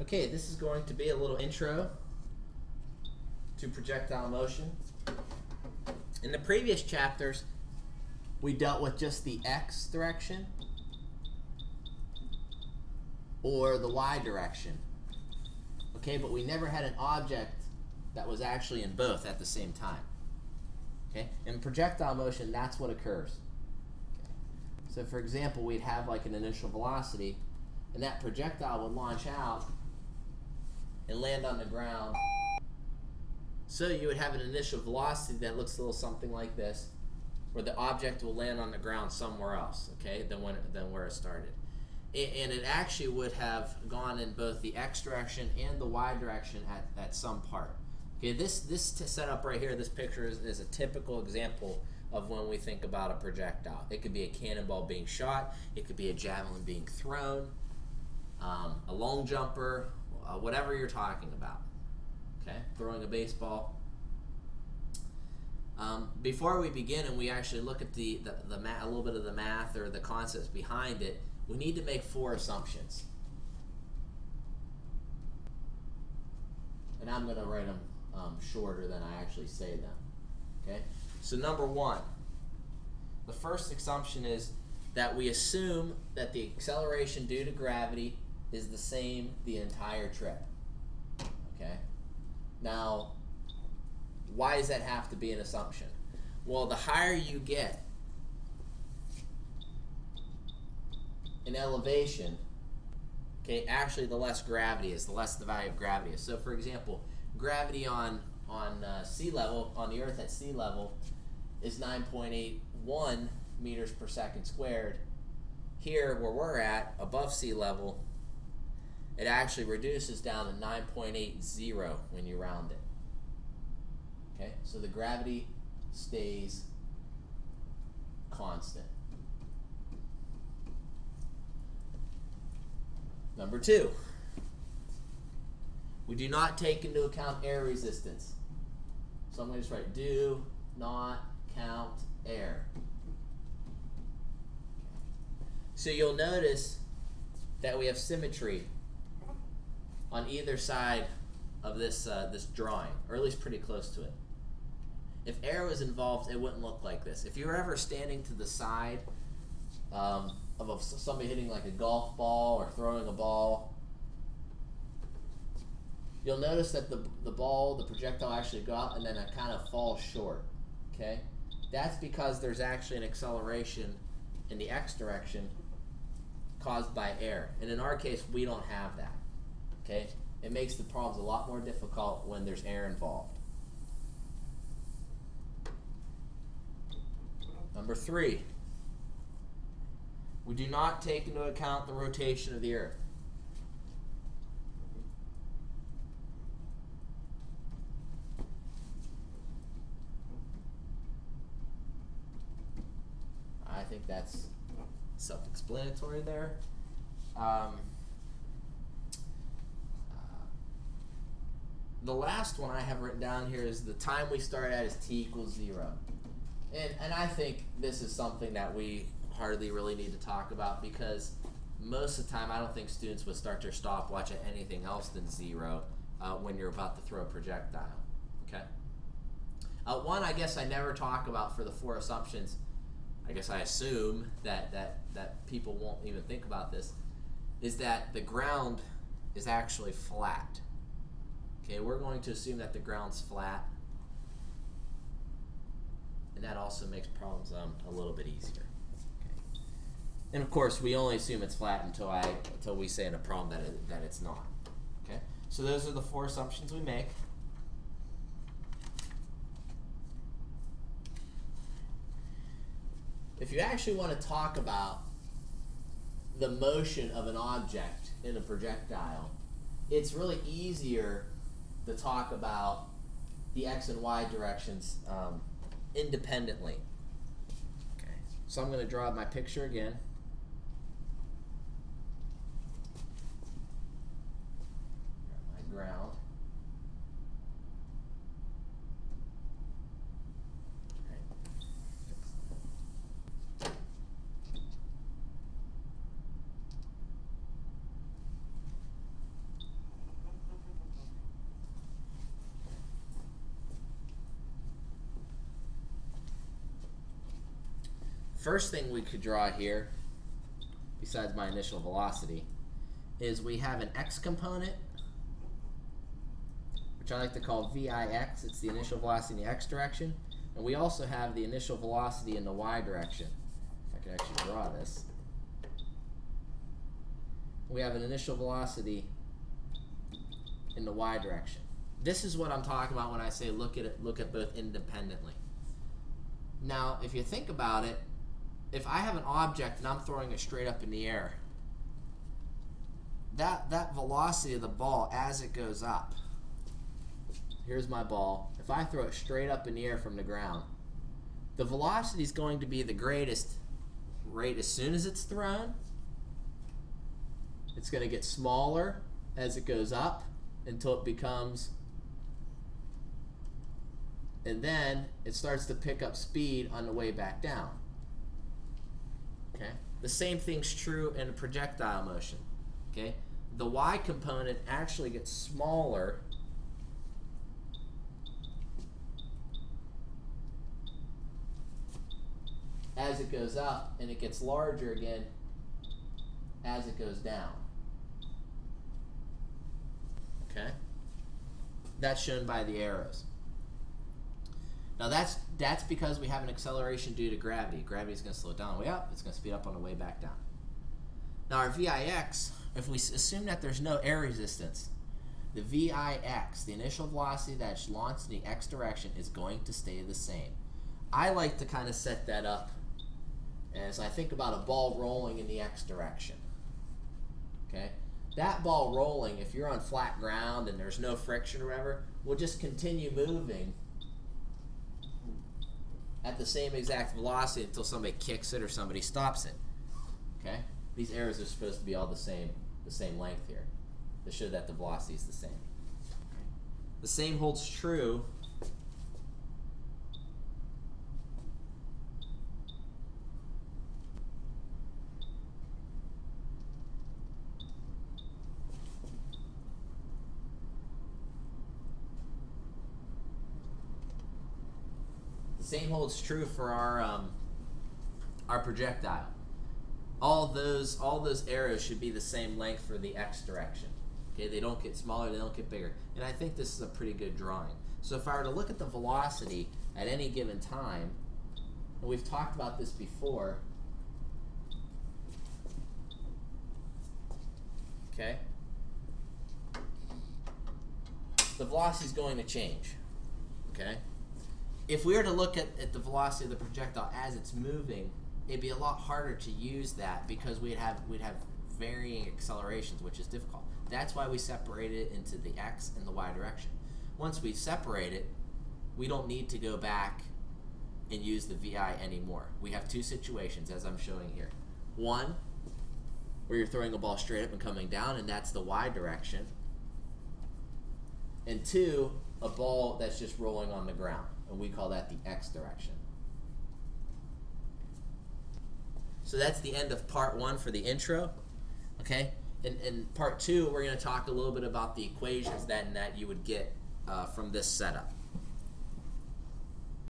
Okay, this is going to be a little intro to projectile motion. In the previous chapters, we dealt with just the x direction or the y direction. Okay, but we never had an object that was actually in both at the same time. Okay, in projectile motion, that's what occurs. Okay. So for example, we'd have like an initial velocity, and that projectile would launch out and land on the ground. So you would have an initial velocity that looks a little something like this, where the object will land on the ground somewhere else, okay, than where it started. And it actually would have gone in both the x direction and the y direction at some part. Okay, this setup right here, this picture is a typical example of when we think about a projectile. It could be a cannonball being shot, it could be a javelin being thrown, a long jumper, whatever you're talking about. Okay, throwing a baseball. Before we begin and we actually look at a little bit of the math or the concepts behind it, we need to make 4 assumptions. And I'm going to write them shorter than I actually say them. Okay, so number 1, the first assumption is that we assume that the acceleration due to gravity is the same the entire trip. Okay, now why does that have to be an assumption? Well, the higher you get in elevation, okay, actually the less gravity is, the less the value of gravity is. So for example, gravity on sea level, on the Earth at sea level, is 9.81 meters per second squared. Here, where we're at, above sea level, it actually reduces down to 9.80 when you round it. Okay, so the gravity stays constant. Number 2, we do not take into account air resistance. So I'm going to just write do not count air. So you'll notice that we have symmetry on either side of this drawing, or at least pretty close to it. If air was involved, it wouldn't look like this. If you were ever standing to the side of somebody hitting like a golf ball or throwing a ball, you'll notice that the projectile actually go out and then it kind of falls short. Okay, that's because there's actually an acceleration in the x direction caused by air, and in our case we don't have that. Okay, it makes the problems a lot more difficult when there's air involved. Number 3, we do not take into account the rotation of the Earth. I think that's self-explanatory there. The last one I have written down here is the time we start at is t equals 0. And I think this is something that we hardly really need to talk about, because most of the time I don't think students would start their stopwatch at anything else than 0 when you're about to throw a projectile. Okay. One I guess I never talk about for the 4 assumptions, I guess I assume that people won't even think about this, is that the ground is actually flat. Okay, we're going to assume that the ground's flat, and that also makes problems a little bit easier. Okay. And of course, we only assume it's flat until we say in a problem that it's not. Okay, so those are the 4 assumptions we make. If you actually want to talk about the motion of an object in a projectile, it's really easier to talk about the x and y directions independently. Okay, so I'm going to draw my picture again. My ground. First thing we could draw here, besides my initial velocity, is we have an x component, which I like to call VIX. It's the initial velocity in the x direction. And we also have the initial velocity in the y direction. If I could actually draw this. We have an initial velocity in the y direction. This is what I'm talking about when I say look at both independently. Now, if you think about it, if I have an object and I'm throwing it straight up in the air, that velocity of the ball as it goes up, here's my ball. If I throw it straight up in the air from the ground, the velocity is going to be the greatest right as soon as it's thrown. It's going to get smaller as it goes up until it becomes, and then it starts to pick up speed on the way back down. Okay? The same thing's true in a projectile motion. Okay? The y component actually gets smaller as it goes up, and it gets larger again as it goes down. Okay? That's shown by the arrows. Now that's because we have an acceleration due to gravity. Gravity is going to slow it down on the way up, it's going to speed up on the way back down. Now our VIX, if we assume that there's no air resistance, the VIX, the initial velocity that's launched in the x direction, is going to stay the same. I like to kind of set that up as I think about a ball rolling in the x direction. Okay? That ball rolling, if you're on flat ground and there's no friction or whatever, will just continue moving at the same exact velocity until somebody kicks it or somebody stops it. Okay? These arrows are supposed to be all the same length here to show that the velocity is the same. The same holds true for our projectile. All those arrows should be the same length for the x direction. Okay, they don't get smaller, they don't get bigger. And I think this is a pretty good drawing. So if I were to look at the velocity at any given time, and we've talked about this before, okay, the velocity is going to change. Okay? If we were to look at the velocity of the projectile as it's moving, it'd be a lot harder to use that because we'd have varying accelerations, which is difficult. That's why we separate it into the x and the y direction. Once we separate it, we don't need to go back and use the VI anymore. We have two situations, as I'm showing here. One, where you're throwing a ball straight up and coming down, and that's the y direction. And two, a ball that's just rolling on the ground, and we call that the x direction. So that's the end of part one for the intro. Okay? In part two, we're going to talk a little bit about the equations that you would get from this setup.